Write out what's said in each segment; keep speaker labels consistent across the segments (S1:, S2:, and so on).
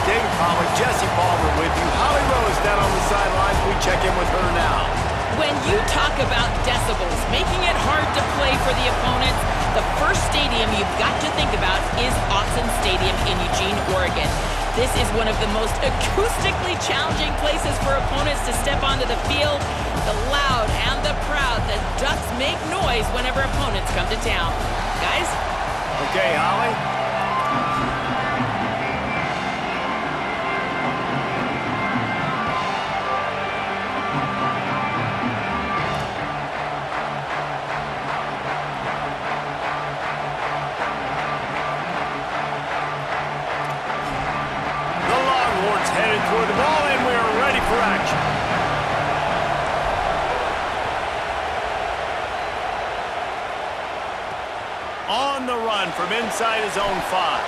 S1: David Pollack, Jesse Palmer with you. Holly Rose down on the sidelines. We check in with her now.
S2: When you talk about decibels, making it hard to play for the opponents, the first stadium you've got to think about is Autzen Stadium in Eugene, Oregon. This is one of the most acoustically challenging places for opponents to step onto the field. The loud and the proud, the Ducks make noise whenever opponents come to town. Guys?
S1: Okay, Holly. Headed toward the ball, and we are ready for action. On the run from inside his own 5.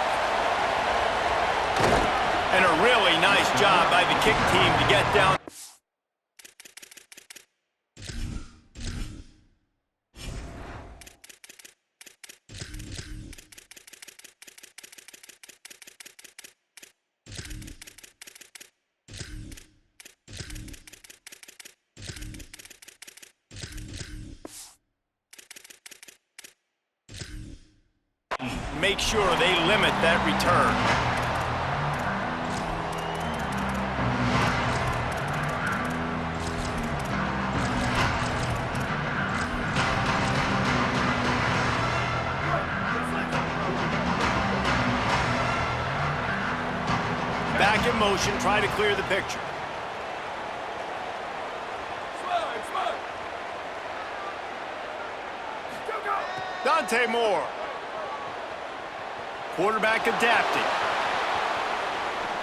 S1: And a really nice job by the kick team to get down. Make sure they limit that return. Back in motion, try to clear the picture. Dante Moore. Quarterback adapting.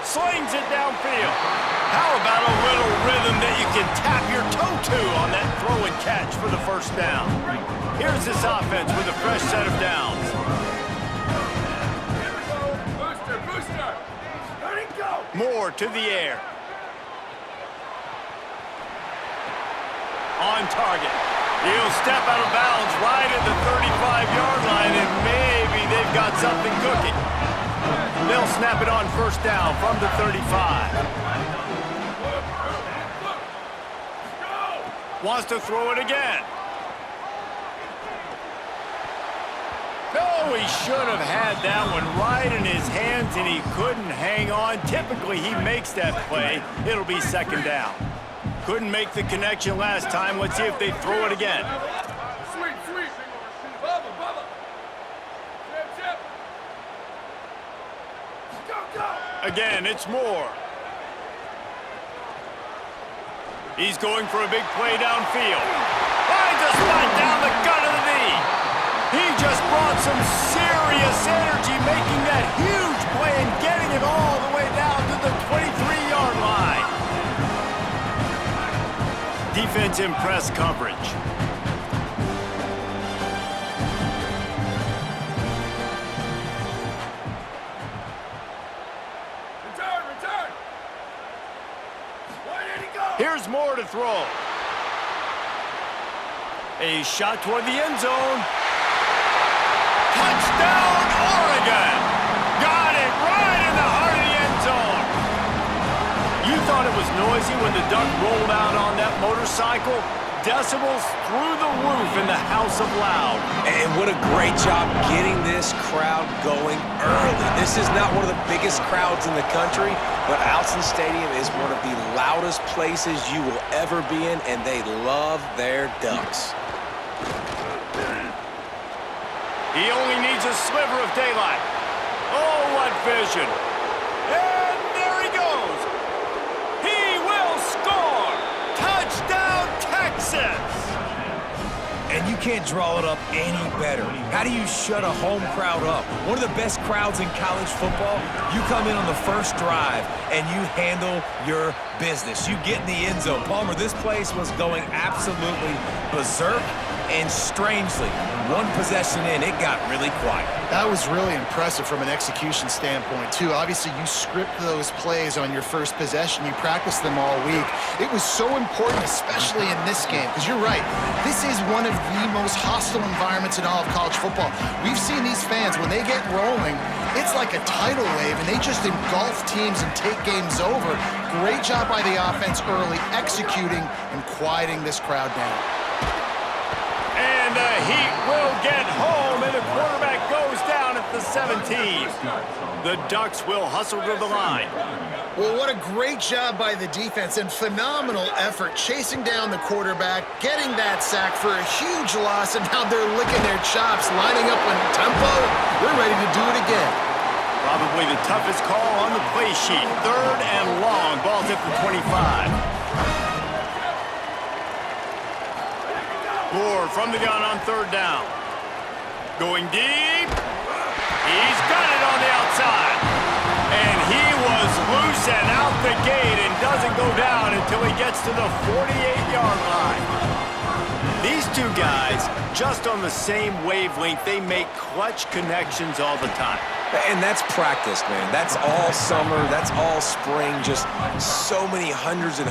S1: Slings it downfield. How about a little rhythm that you can tap your toe to on that throw and catch for the first down? Here's this offense with a fresh set of downs.
S3: Here we go. Booster, booster. Let it go.
S1: Moore to the air. On target. He'll step out of bounds right at the 35-yard line, and maybe they've got something cooking. They'll snap it on first down from the 35. Wants to throw it again. No, he should have had that one right in his hands, and he couldn't hang on. Typically, he makes that play. It'll be second down. Couldn't make the connection last time. Let's see if they throw it again.
S3: Sweet, sweet. Bubba, Bubba. Chip, chip. Go, go.
S1: Again, it's Moore. He's going for a big play downfield. Finds a spot down the gut of the knee. He just brought some serious energy, making that huge play and getting it all the way down to the 23-yard line. Defense in press coverage.
S3: Return, return. Where did he go?
S1: Here's Moore to throw. A shot toward the end zone. Touchdown, Oregon! Got it right in the heart of the end zone. You thought it was noisy when the Duck rolled out on that motorcycle? Decibels through the roof in the House of Loud.
S4: And what a great job getting this crowd going early. This is not one of the biggest crowds in the country, but Autzen Stadium is one of the loudest places you will ever be in, and they love their Ducks.
S1: He only needs a sliver of daylight. Oh, what vision. And there he goes. He will score. Touchdown, Texas.
S5: And you can't draw it up any better. How do you shut a home crowd up? One of the best crowds in college football, you come in on the first drive and you handle your business. You get in the end zone. Palmer, this place was going absolutely berserk, And strangely, one possession in, it got really quiet.
S6: That was really impressive from an execution standpoint, too. Obviously, you script those plays on your first possession. You practice them all week. It was so important, especially in this game, because you're right. This is one of the most hostile environments in all of college football. We've seen these fans, when they get rolling, it's like a tidal wave, and they just engulf teams and take games over. Great job by the offense early, executing and quieting this crowd down.
S1: And the Heat will get home, and the quarterback goes down at the 17. The Ducks will hustle to the line.
S6: Well, what a great job by the defense and phenomenal effort chasing down the quarterback, getting that sack for a huge loss, and now they're licking their chops, lining up on tempo. They're ready to do it again.
S1: Probably the toughest call on the play sheet. 3rd and long. Ball's at the 25. Moore from the gun on 3rd down. Going deep. He's got it on the outside. And he was loose and out the gate and doesn't go down until he gets to the 48-yard line. These two guys, just on the same wavelength, they make clutch connections all the time.
S4: And that's practice, man. That's all summer. That's all spring. Just so many hundreds and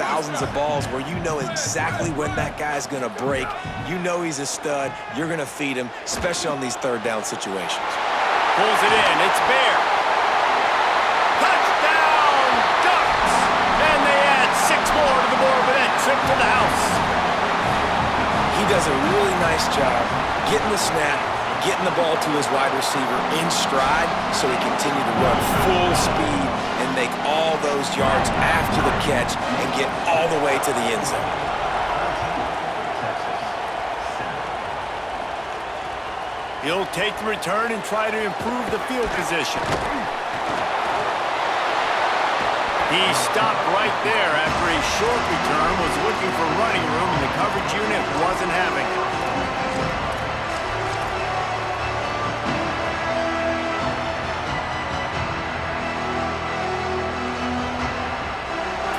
S4: thousands of balls where you know exactly when that guy's going to break. You know he's a stud. You're going to feed him, especially on these 3rd down situations.
S1: Pulls it in. It's Bear. Touchdown, Ducks! And they add 6 more to the board with that trip to the house.
S4: He does a really nice job getting the snap, getting the ball to his wide receiver in stride so he continue to run full speed and make all those yards after the catch and get all the way to the end zone.
S1: He'll take the return and try to improve the field position. He stopped right there after a short return, was looking for running room, and the coverage unit wasn't having it.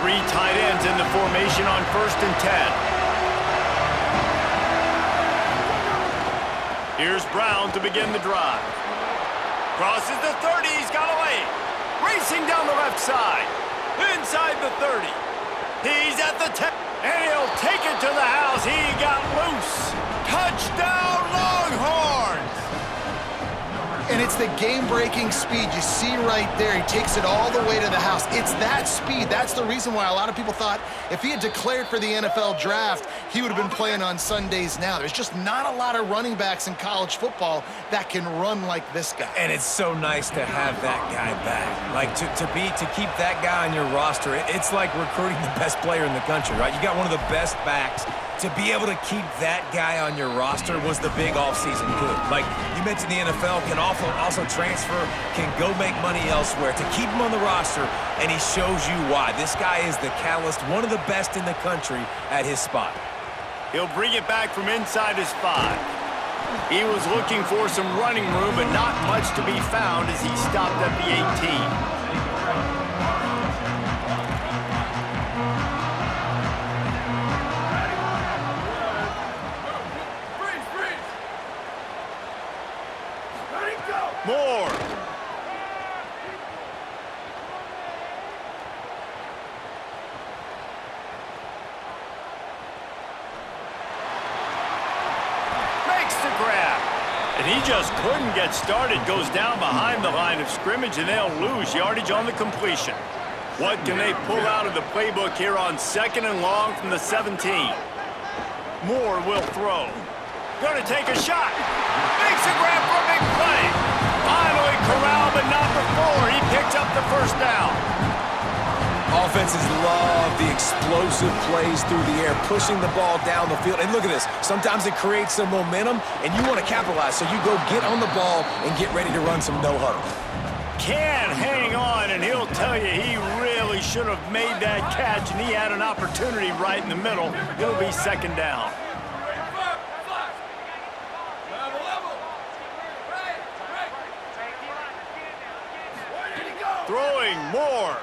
S1: Three tight ends in the formation on 1st and 10. Here's Brown to begin the drive. Crosses the 30, he's got away. Racing down the left side. Inside the 30. He's at the 10. And he'll take it to the house. He got loose. Touchdown, Longhorns!
S6: And it's the game-breaking speed you see right there. He takes it all the way to the house. It's that speed. That's the reason why a lot of people thought if he had declared for the NFL draft, he would have been playing on Sundays now. There's just not a lot of running backs in college football that can run like this guy.
S5: And it's so nice to have that guy back. Like, to keep that guy on your roster, it's like recruiting the best player in the country, right? You got one of the best backs. To be able to keep that guy on your roster was the big offseason coup. Like, you mentioned the NFL can also transfer, can go make money elsewhere. To keep him on the roster, and he shows you why. This guy is the catalyst, one of the best in the country at his spot.
S1: He'll bring it back from inside his 5. He was looking for some running room, but not much to be found as he stopped at the 18. Moore. Makes the grab. And he just couldn't get started. Goes down behind the line of scrimmage, and they'll lose yardage on the completion. What can they pull out of the playbook here on 2nd and long from the 17? Moore will throw. Going to take a shot. Makes a grab for a big play. Finally corralled, but not before. He picks up the 1st down.
S4: Offenses love the explosive plays through the air, pushing the ball down the field. And look at this. Sometimes it creates some momentum, and you want to capitalize. So you go get on the ball and get ready to run some no-huddle.
S1: Can hang on, and he'll tell you he really should have made that catch, and he had an opportunity right in the middle. It'll be 2nd down. Throwing Moore.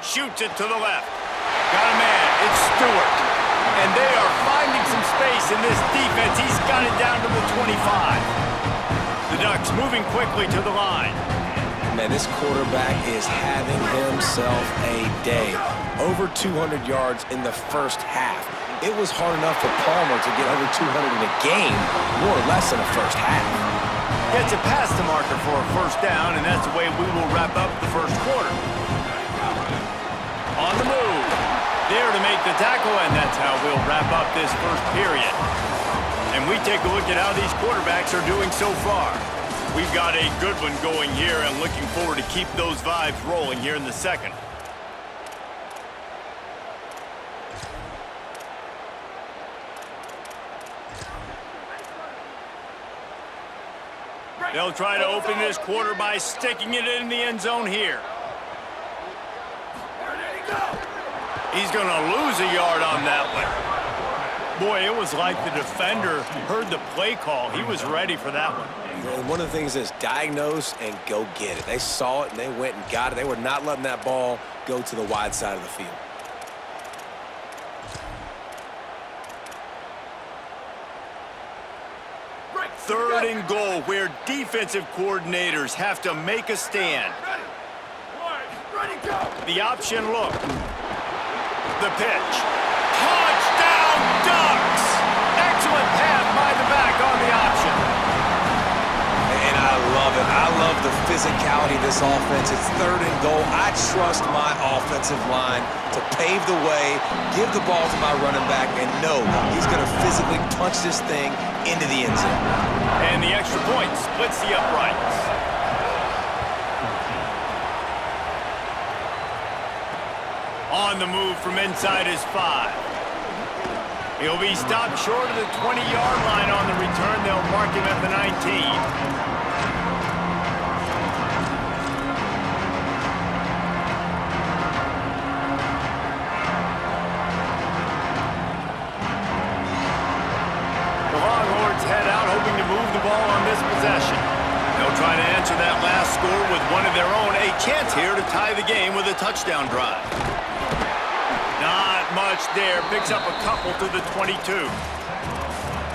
S1: Shoots it to the left. Got a man. It's Stewart. And they are finding some space in this defense. He's got it down to the 25. The Ducks moving quickly to the line.
S4: Man, this quarterback is having himself a day. Over 200 yards in the first half. It was hard enough for Palmer to get over 200 in a game, more or less in the first half.
S1: Gets it past the marker for a first down, and that's the way we will wrap up the first quarter. On the move. There to make the tackle, and that's how we'll wrap up this first period. And we take a look at how these quarterbacks are doing so far. We've got a good one going here and looking forward to keep those vibes rolling here in the second. They'll try to open this quarter by sticking it in the end zone here. He's going to lose a yard on that one. Boy, it was like the defender heard the play call. He was ready for that one.
S4: And one of the things is diagnose and go get it. They saw it and they went and got it. They were not letting that ball go to the wide side of the field.
S1: Third and goal, where defensive coordinators have to make a stand. The option look. The pitch. Touchdown, Ducks! Excellent pass by the back on the option.
S4: And I love it. I love the physicality of this offense. It's third and goal. I trust my offensive line to pave the way, give the ball to my running back, and know he's going to physically punch this thing into the end zone.
S1: And the extra point splits the uprights. On the move from inside his 5. He'll be stopped short of the 20-yard line on the return. They'll mark him at the 19. Head out, hoping to move the ball on this possession. They'll try to answer that last score with one of their own. A chance here to tie the game with a touchdown drive. Not much there. Picks up a couple to the 22.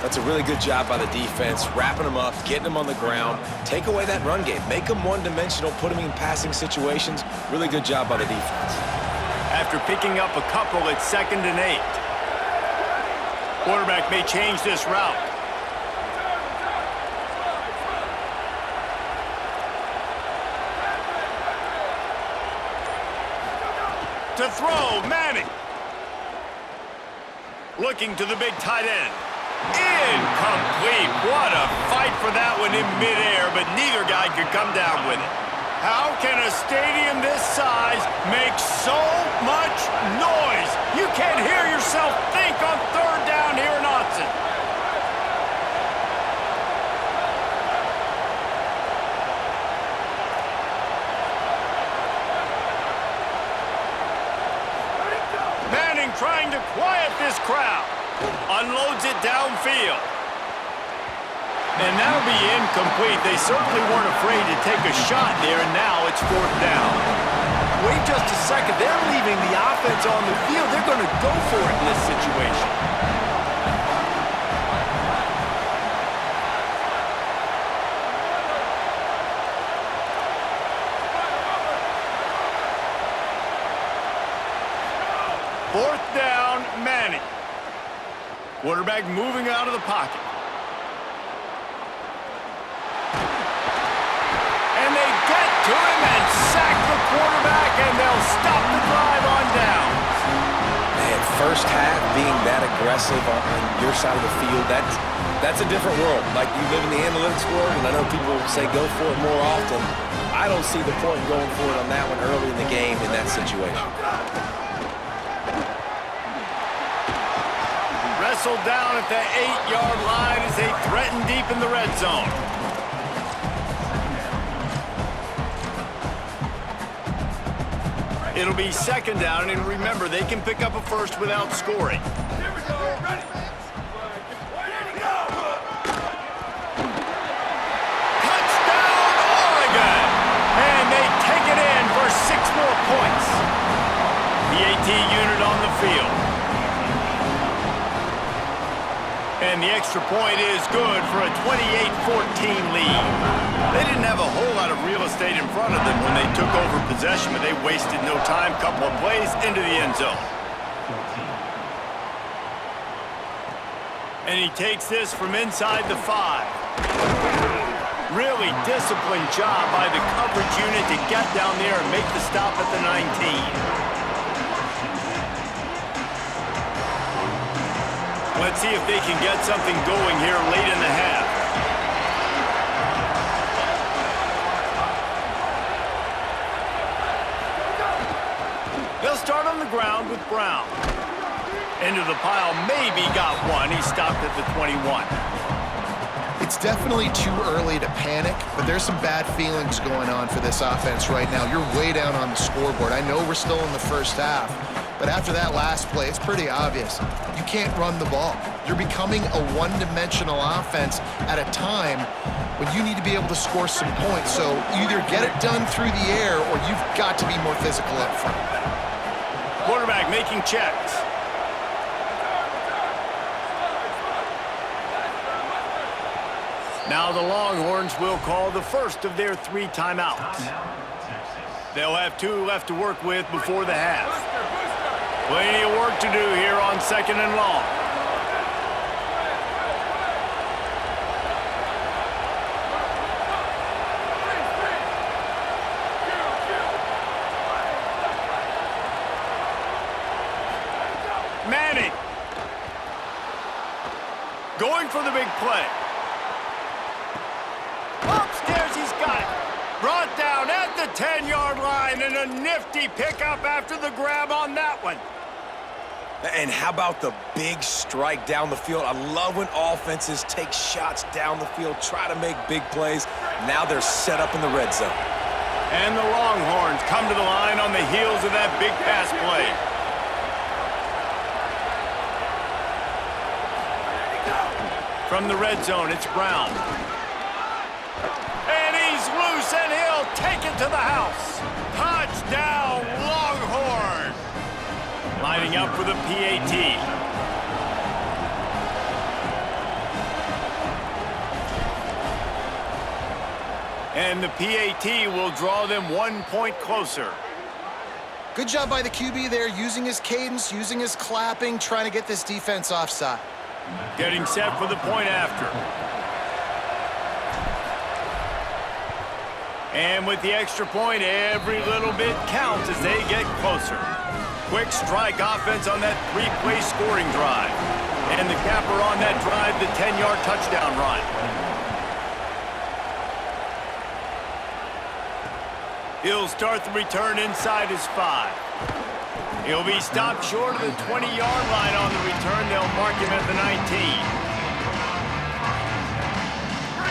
S4: That's a really good job by the defense, wrapping them up, getting them on the ground. Take away that run game. Make them one-dimensional, put them in passing situations. Really good job by the defense.
S1: After picking up a couple, it's 2nd and 8. Quarterback may change this route. To throw, Manning. Looking to the big tight end. Incomplete. What a fight for that one in midair, but neither guy could come down with it. How can a stadium this size make so much noise? You can't hear yourself think on third down here in Autzen. Trying to quiet this crowd. Unloads it downfield. And that'll be incomplete. They certainly weren't afraid to take a shot there, and now it's 4th down. Wait just a second. They're leaving the offense on the field. They're going to go for it in this situation. Fourth down, Manning. Quarterback moving out of the pocket. And they get to him and sack the quarterback, and they'll stop the drive on downs.
S4: Man, first half being that aggressive on your side of the field, that's a different world. Like, you live in the analytics world, and I know people say go for it more often. I don't see the point in going for it on that one early in the game in that situation.
S1: Wrestled down at the 8-yard line as they threaten deep in the red zone. It'll be 2nd down, and remember, they can pick up a first without scoring.
S3: Here we go. Ready. Ready to go.
S1: Touchdown, Oregon! And they take it in for 6 more points. The AT unit on the field. And the extra point is good for a 28-14 lead. They didn't have a whole lot of real estate in front of them when they took over possession, but they wasted no time. Couple of plays into the end zone. And he takes this from inside the 5. Really disciplined job by the coverage unit to get down there and make the stop at the 19. Let's see if they can get something going here late in the half. They'll start on the ground with Brown. Into the pile, maybe got one. He stopped at the 21.
S6: It's definitely too early to panic, but there's some bad feelings going on for this offense right now. You're way down on the scoreboard. I know we're still in the first half, but after that last play, it's pretty obvious. You can't run the ball. You're becoming a one-dimensional offense at a time when you need to be able to score some points. So either get it done through the air or you've got to be more physical up front.
S1: Quarterback making checks. Now the Longhorns will call the first of their 3 timeouts. They'll have 2 left to work with before the half. Plenty of work to do here on 2nd and long. Manning. Going for the big play. Upstairs, he's got it. Brought down at the 10-yard line, and a nifty pickup after the grab on that one.
S4: And how about the big strike down the field? I love when offenses take shots down the field, try to make big plays. Now they're set up in the red zone.
S1: And the Longhorns come to the line on the heels of that big pass play. From the red zone, it's Brown. And he's loose, and he'll take it to the house. Touchdown, Longhorn. Lining up for the PAT. And the PAT will draw them 1 point closer.
S6: Good job by the QB there, using his cadence, using his clapping, trying to get this defense offside.
S1: Getting set for the point after. And with the extra point, every little bit counts as they get closer. Quick strike offense on that 3-play scoring drive. And the capper on that drive, the 10-yard touchdown run. He'll start the return inside his 5. He'll be stopped short of the 20-yard line on the return. They'll mark him at the 19.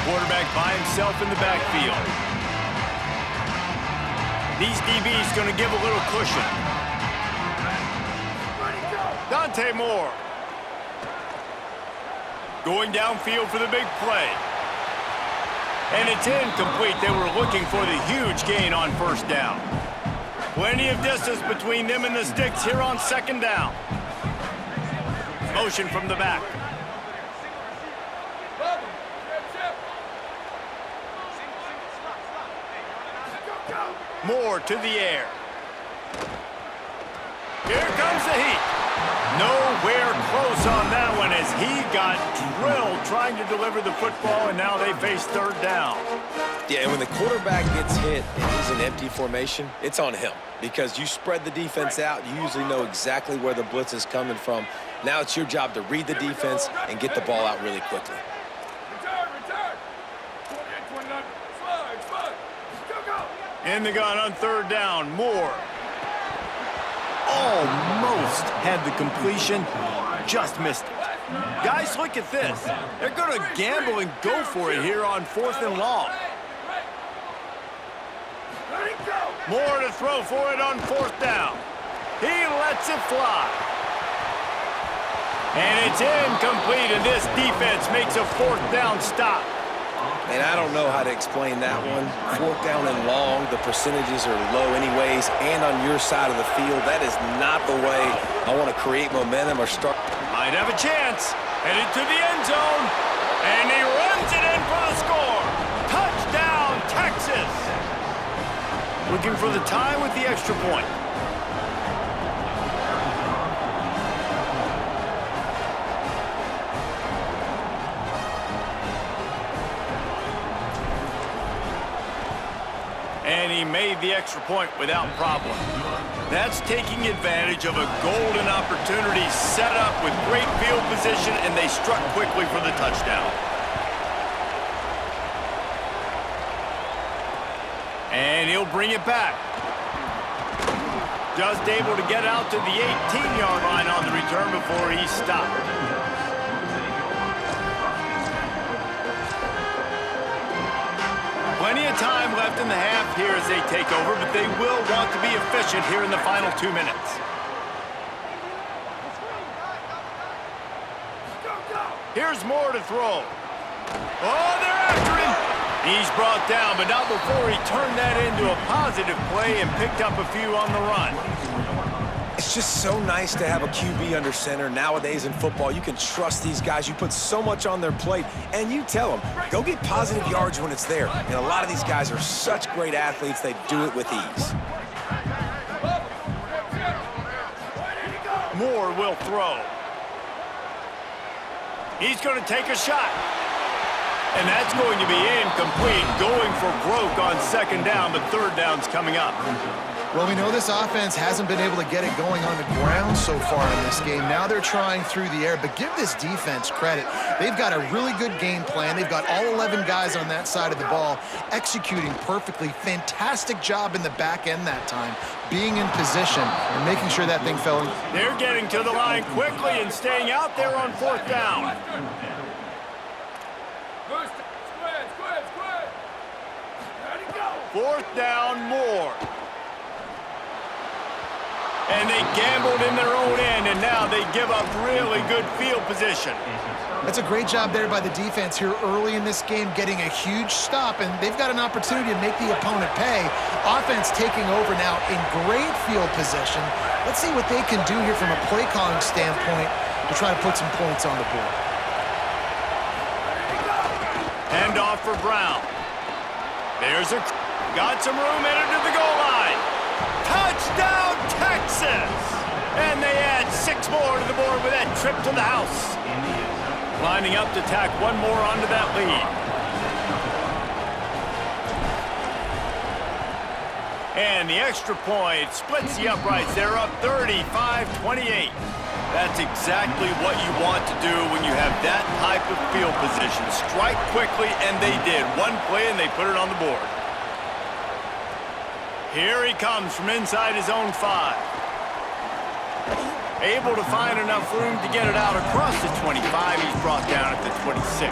S1: Quarterback by himself in the backfield. These DBs going to give a little cushion. Dante Moore. Going downfield for the big play. And it's incomplete. They were looking for the huge gain on 1st down. Plenty of distance between them and the sticks here on 2nd down. Motion from the back. Moore to the air. Here comes the heat. Nowhere close on that one as he got drilled trying to deliver the football, and now they face 3rd down.
S4: Yeah, and when the quarterback gets hit and he's in empty formation, it's on him because you spread the defense out. You usually know exactly where the blitz is coming from. Now it's your job to read the defense and get the ball out really quickly.
S3: Return. 28-29. Slide. Go.
S1: In the gun on 3rd down, Moore. Almost had the completion, just missed it. Guys, look at this. They're going to gamble and go for it here on 4th and long. Moore to throw for it on 4th down. He lets it fly. And it's incomplete, and this defense makes a 4th down stop.
S4: And I don't know how to explain that one. 4th down and long, the percentages are low anyways, and on your side of the field, that is not the way I want to create momentum or start.
S1: Might have a chance. Headed to the end zone. And he runs it in for the score. Touchdown, Texas. Looking for the tie with the extra point. And he made the extra point without problem. That's taking advantage of a golden opportunity set up with great field position, and they struck quickly for the touchdown. And he'll bring it back. Just able to get out to the 18-yard line on the return before he stopped. Plenty of time left in the half here as they take over, but they will want to be efficient here in the final 2 minutes. Here's Moore to throw. Oh, they're after him. He's brought down, but not before he turned that into a positive play and picked up a few on the run.
S4: It's just so nice to have a QB under center. Nowadays in football, you can trust these guys. You put so much on their plate, and you tell them, go get positive yards when it's there. And a lot of these guys are such great athletes, they do it with ease.
S1: Moore will throw. He's going to take a shot. And that's going to be incomplete, going for broke on second down, but third down's coming up.
S6: Well, we know this offense hasn't been able to get it going on the ground so far in this game. Now they're trying through the air, but give this defense credit. They've got a really good game plan. They've got all 11 guys on that side of the ball executing perfectly. Fantastic job in the back end that time, being in position and making sure that thing fell in.
S1: They're getting to the line quickly and staying out there on fourth down. Fourth down, Moore. And they gambled in their own end, and now they give up really good field position.
S6: That's a great job there by the defense here early in this game, getting a huge stop, and they've got an opportunity to make the opponent pay. Offense taking over now in great field position. Let's see what they can do here from a play calling standpoint to try to put some points on the board.
S1: Hand off for Brown. Got some room, headed to the goal line. Touchdown, Texas! And they add 6 more to the board with that trip to the house. Lining up to tack one more onto that lead. And the extra point splits the uprights. They're up 35-28. That's exactly what you want to do when you have that type of field position. Strike quickly, and they did. One play, and they put it on the board. Here he comes from inside his own 5. Able to find enough room to get it out across the 25. He's brought down at the 26.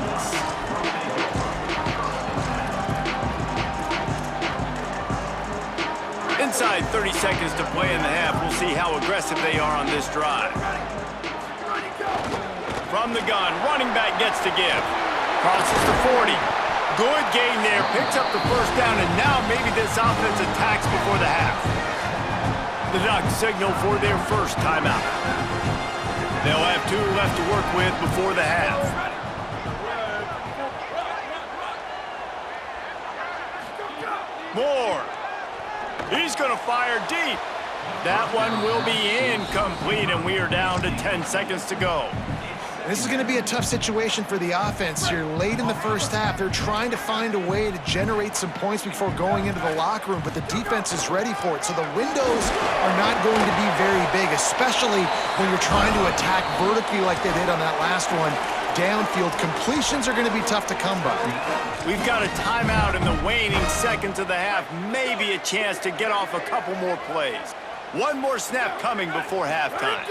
S1: Inside 30 seconds to play in the half. We'll see how aggressive they are on this drive. From the gun, running back gets to give. Crosses the 40. Good gain there, picks up the first down, and now maybe this offense attacks before the half. The Ducks signal for their first timeout. They'll have 2 left to work with before the half. Moore. He's going to fire deep. That one will be incomplete, and we are down to 10 seconds to go.
S6: This is going to be a tough situation for the offense here. Late in the first half, they're trying to find a way to generate some points before going into the locker room, but the defense is ready for it. So the windows are not going to be very big, especially when you're trying to attack vertically like they did on that last one. Downfield completions are going to be tough to come by.
S1: We've got a timeout in the waning seconds of the half. Maybe a chance to get off a couple more plays. One more snap coming before halftime.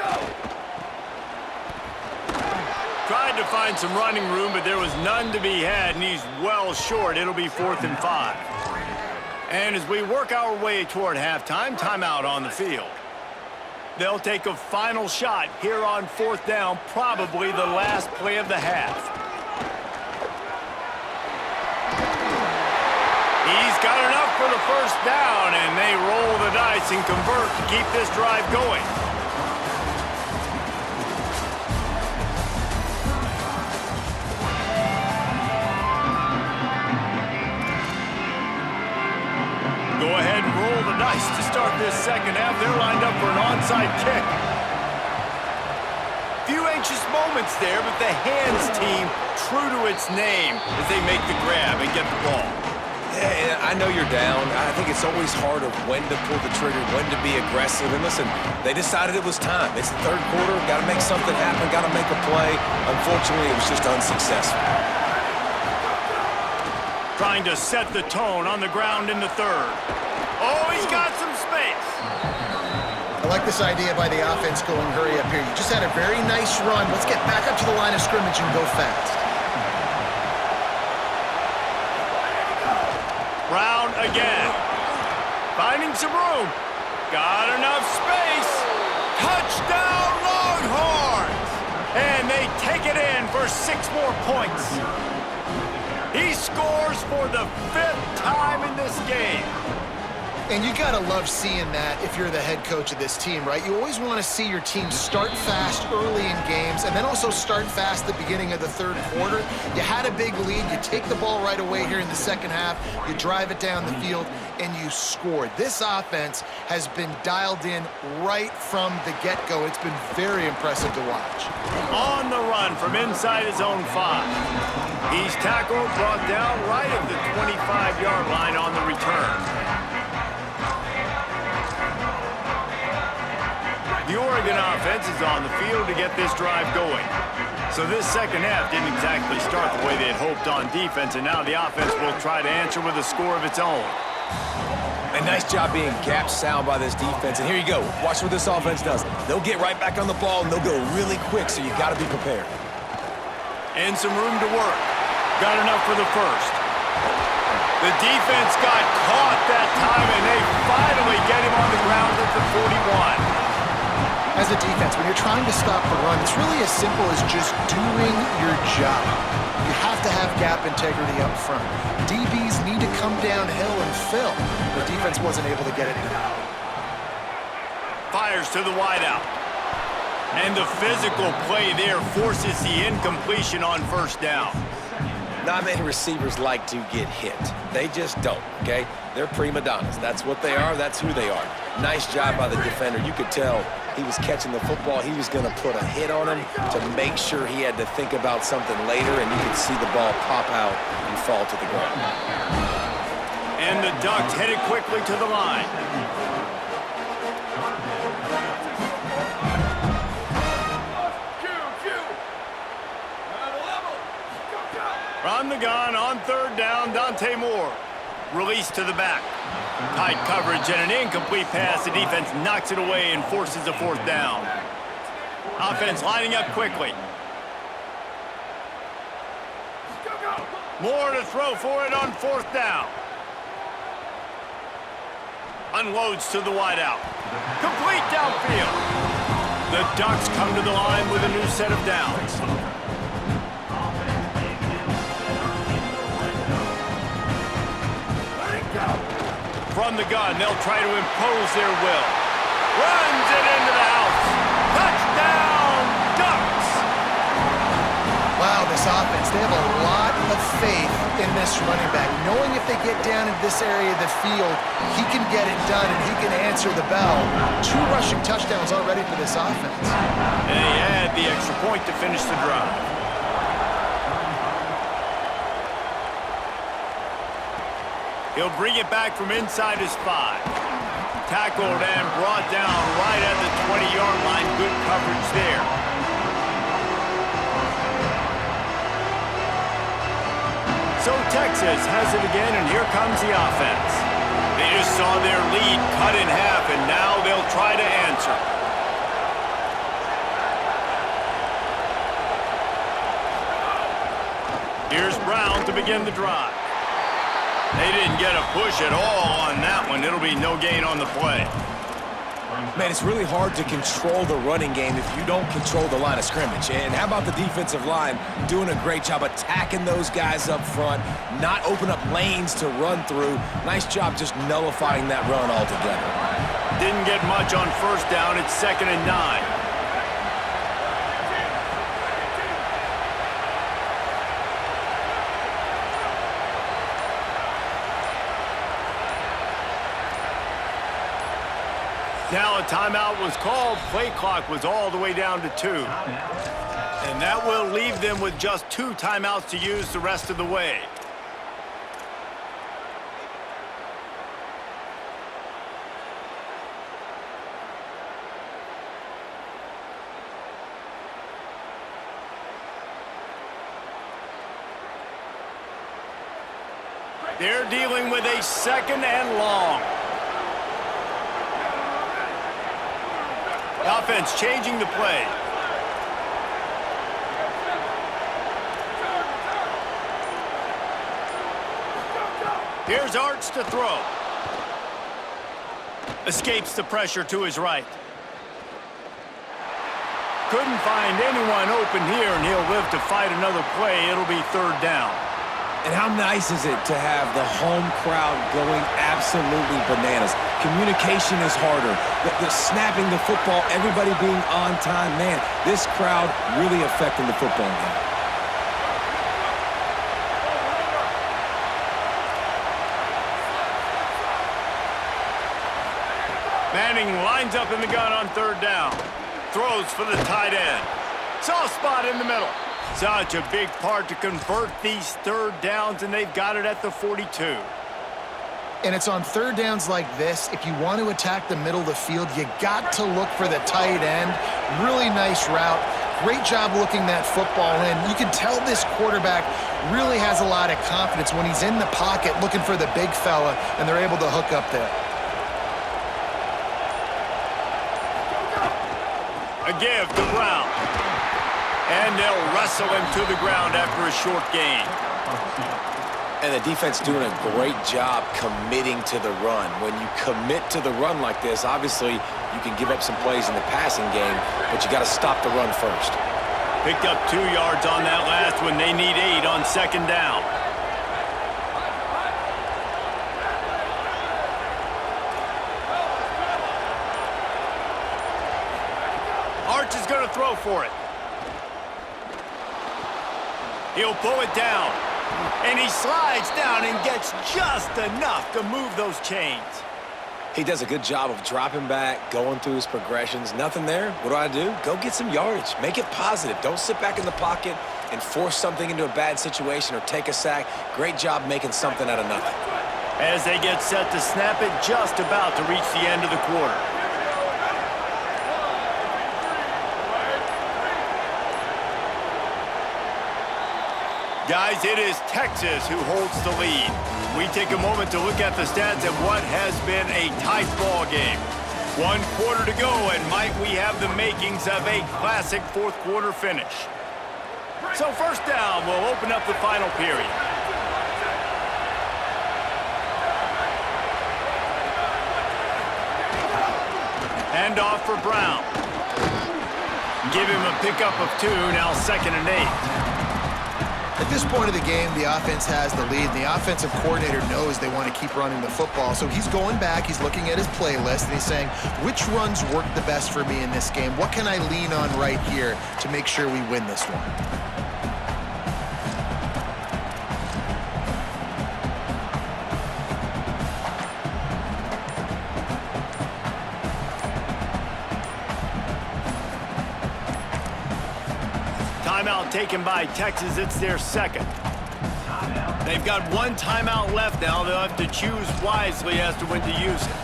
S1: Tried to find some running room, but there was none to be had, and he's well short. It'll be 4th and 5. And as we work our way toward halftime, timeout on the field. They'll take a final shot here on 4th down, probably the last play of the half. He's got enough for the first down, and they roll the dice and convert to keep this drive going. Go ahead and roll the dice to start this second half. They're lined up for an onside kick. Few anxious moments there, but the hands team true to its name as they make the grab and get the ball.
S4: Yeah, I know you're down. I think it's always hard of when to pull the trigger, when to be aggressive. And listen, they decided it was time. It's the third quarter. Got to make something happen. Got to make a play. Unfortunately, it was just unsuccessful.
S1: Trying to set the tone on the ground in the third. Oh, he's got some space.
S6: I like this idea by the offense going hurry up here. You just had a very nice run. Let's get back up to the line of scrimmage and go fast.
S1: Brown again. Finding some room. Got enough space. Touchdown Longhorns! And they take it in for 6 more points. He scores for the 5th time in this game.
S6: And you gotta love seeing that if you're the head coach of this team, right? You always want to see your team start fast early in games and then also start fast at the beginning of the third quarter. You had a big lead, you take the ball right away here in the second half, you drive it down the field, and you scored. This offense has been dialed in right from the get-go. It's been very impressive to watch.
S1: On the run from inside his own 5. He's tackled, brought down right at the 25-yard line on the return. The Oregon offense is on the field to get this drive going. So this second half didn't exactly start the way they had hoped on defense, and now the offense will try to answer with a score of its own.
S4: A nice job being gap sound by this defense. And here you go. Watch what this offense does. They'll get right back on the ball, and they'll go really quick, so you got to be prepared.
S1: And some room to work. Got enough for the first. The defense got caught that time, and they finally get him on the ground at the 41.
S6: As a defense, when you're trying to stop the run, it's really as simple as just doing your job. You have to have gap integrity up front. DBs need to come downhill and fill. The defense wasn't able to get it done.
S1: Fires to the wideout. And the physical play there forces the incompletion on first down.
S4: Not many receivers like to get hit. They just don't, okay? They're prima donnas. That's what they are. That's who they are. Nice job by the defender. You could tell he was catching the football. He was going to put a hit on him to make sure he had to think about something later, and you could see the ball pop out and fall to the ground.
S1: And the Ducks headed quickly to the line. From the gun on third down, Dante Moore. Release to the back. Tight coverage and an incomplete pass. The defense knocks it away and forces a fourth down. Offense lining up quickly. Moore to throw for it on fourth down. Unloads to the wideout. Complete downfield. The Ducks come to the line with a new set of downs. From the gun, they'll try to impose their will. Runs it into the house. Touchdown, Ducks!
S6: Wow, this offense, they have a lot of faith in this running back. Knowing if they get down in this area of the field, he can get it done and he can answer the bell. 2 rushing touchdowns already for this offense.
S1: And he had the extra point to finish the drive. He'll bring it back from inside his 5. Tackled and brought down right at the 20-yard line. Good coverage there. So Texas has it again, and here comes the offense. They just saw their lead cut in half, and now they'll try to answer. Here's Brown to begin the drive. They didn't get a push at all on that one. It'll be no gain on the play.
S4: Man, it's really hard to control the running game if you don't control the line of scrimmage. And how about the defensive line doing a great job attacking those guys up front, not open up lanes to run through. Nice job just nullifying that run altogether.
S1: Didn't get much on first down. It's 2nd and 9. Now a timeout was called. Play clock was all the way down to 2. And that will leave them with just 2 timeouts to use the rest of the way. They're dealing with a 2nd and long. Offense changing the play. Here's Arch to throw. Escapes the pressure to his right. Couldn't find anyone open here, and he'll live to fight another play. It'll be 3rd down.
S5: And how nice is it to have the home crowd going absolutely bananas? Communication is harder. The snapping the football, everybody being on time. Man, this crowd really affecting the football game.
S1: Manning lines up in the gun on 3rd down. Throws for the tight end. Soft spot in the middle. Such a big part to convert these 3rd downs, and they've got it at the 42.
S6: And it's on 3rd downs like this, if you want to attack the middle of the field, you got to look for the tight end. Really nice route. Great job looking that football in. You can tell this quarterback really has a lot of confidence when he's in the pocket looking for the big fella, and they're able to hook up there.
S1: A give to Brown. And they'll wrestle him to the ground after a short gain.
S4: And the defense doing a great job committing to the run. When you commit to the run like this, obviously you can give up some plays in the passing game, but you got to stop the run first.
S1: Picked up 2 yards on that last one. They need 8 on 2nd down. Arch is going to throw for it. He'll pull it down. And he slides down and gets just enough to move those chains.
S4: He does a good job of dropping back, going through his progressions. Nothing there. What do? Go get some yardage. Make it positive. Don't sit back in the pocket and force something into a bad situation or take a sack. Great job making something out of nothing.
S1: As they get set to snap it, just about to reach the end of the quarter. Guys, it is Texas who holds the lead. We take a moment to look at the stats of what has been a tight ball game. 1 quarter to go, and might we have the makings of a classic 4th quarter finish. So 1st down will open up the final period. Hand off for Brown. Give him a pickup of 2, now 2nd and 8.
S6: At this point of the game, the offense has the lead, and the offensive coordinator knows they want to keep running the football. So he's going back, he's looking at his playlist, and he's saying, which runs work the best for me in this game? What can I lean on right here to make sure we win this one?
S1: Timeout taken by Texas. It's their 2nd. They've got 1 timeout left now. They'll have to choose wisely as to when to use it.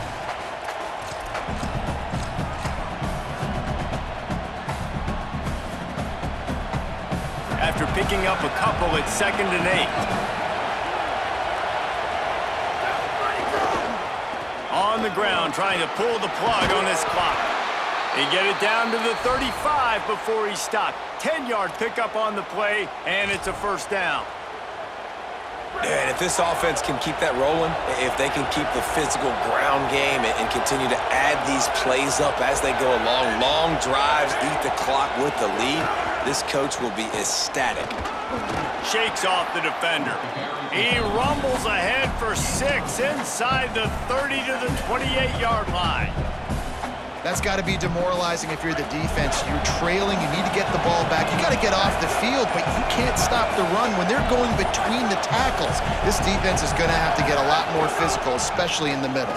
S1: After picking up a couple, it's 2nd and 8. On the ground, trying to pull the plug on this clock. They get it down to the 35 before he stopped. 10-yard pickup on the play, and it's a 1st down.
S4: And if this offense can keep that rolling, if they can keep the physical ground game and continue to add these plays up as they go along, long drives, eat the clock with the lead, this coach will be ecstatic.
S1: Shakes off the defender. He rumbles ahead for 6 inside the 30 to the 28-yard line.
S6: That's got to be demoralizing if you're the defense. You're trailing, you need to get the ball back. You got to get off the field, but you can't stop the run when they're going between the tackles. This defense is going to have to get a lot more physical, especially in the middle.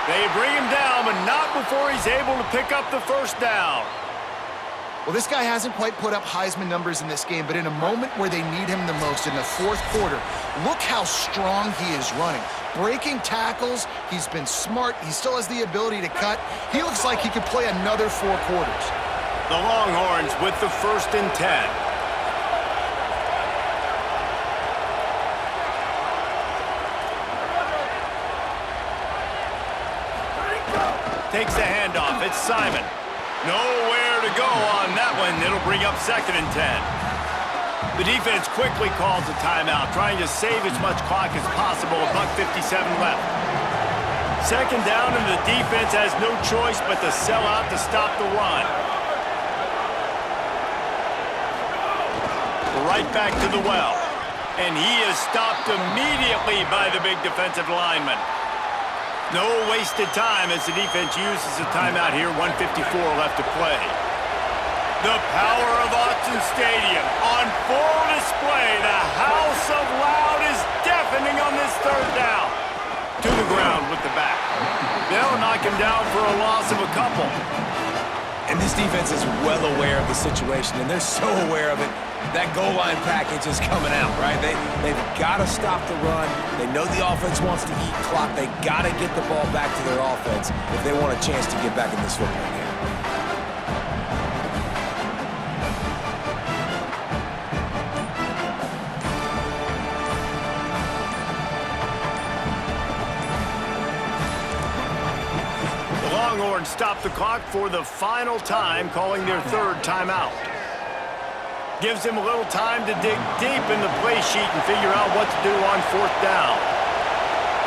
S1: They bring him down, but before he's able to pick up the first down.
S6: Well, this guy hasn't quite put up Heisman numbers in this game, but in a moment where they need him the most, in the fourth quarter, look how strong he is running. Breaking tackles, he's been smart, he still has the ability to cut. He looks like he could play another 4 quarters.
S1: The Longhorns with the 1st and 10. Takes the handoff. It's Simon. Nowhere to go on that one. It'll bring up 2nd and 10. The defense quickly calls a timeout, trying to save as much clock as possible. $1:57 left. 2nd down, and the defense has no choice but to sell out to stop the run. Right back to the well. And he is stopped immediately by the big defensive lineman. No wasted time as the defense uses a timeout here. 1:54 left to play. The power of Autzen Stadium on full display. The house of loud is deafening on this 3rd down. To the ground with the back. They'll knock him down for a loss of a couple.
S5: And this defense is well aware of the situation, and they're so aware of it. That goal line package is coming out, right? They've got to stop the run. They know the offense wants to eat clock. They got to get the ball back to their offense if they want a chance to get back in this football game.
S1: The Longhorns stop the clock for the final time, calling their 3rd timeout. Gives him a little time to dig deep in the play sheet and figure out what to do on 4th down.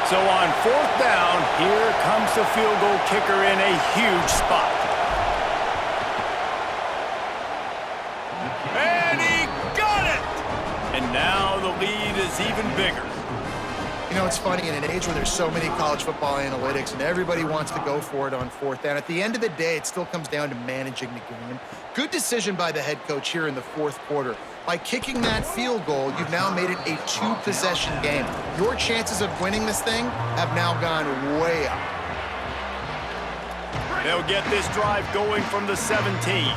S1: So on 4th down, here comes the field goal kicker in a huge spot. And he got it! And now the lead is even bigger.
S6: You know, it's funny, in an age where there's so many college football analytics and everybody wants to go for it on 4th down, at the end of the day, it still comes down to managing the game. Good decision by the head coach here in the 4th quarter. By kicking that field goal, you've now made it a 2-possession game. Your chances of winning this thing have now gone way up.
S1: They'll get this drive going from the 17.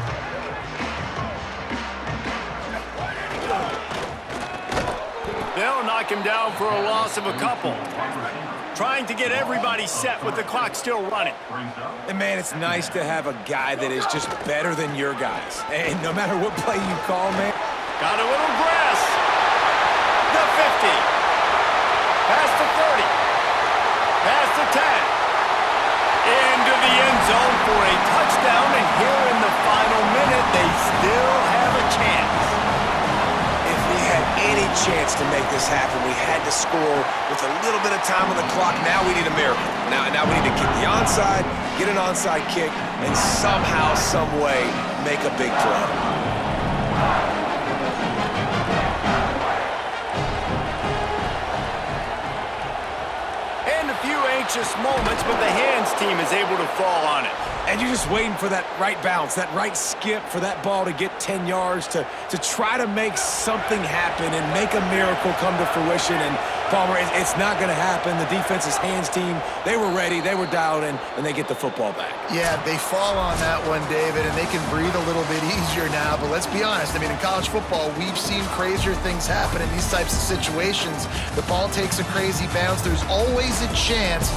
S1: They'll knock him down for a loss of a couple. Trying to get everybody set with the clock still running.
S5: And, man, it's nice to have a guy that is just better than your guys. And no matter what play you call, man.
S1: Got a little grass. The 50. Past the 30. Past the 10. Into the end zone for a touchdown. And here in the final minute, they still have a chance.
S4: If we had any chance to make this happen, we had to score with a little bit of time on the clock. Now we need a miracle. Now we need to kick the onside, get an onside kick, and somehow, some way, make a big play.
S1: And a few anxious moments, but the hands team is able to fall on it.
S5: And you're just waiting for that right bounce, that right skip for that ball to get 10 yards to try to make something happen and make a miracle come to fruition. And, Palmer, it's not going to happen. The defense's hands team, they were ready, they were dialed in, and they get the football back.
S6: Yeah, they fall on that one, David, and they can breathe a little bit easier now. But let's be honest, I mean, in college football, we've seen crazier things happen in these types of situations. The ball takes a crazy bounce. There's always a chance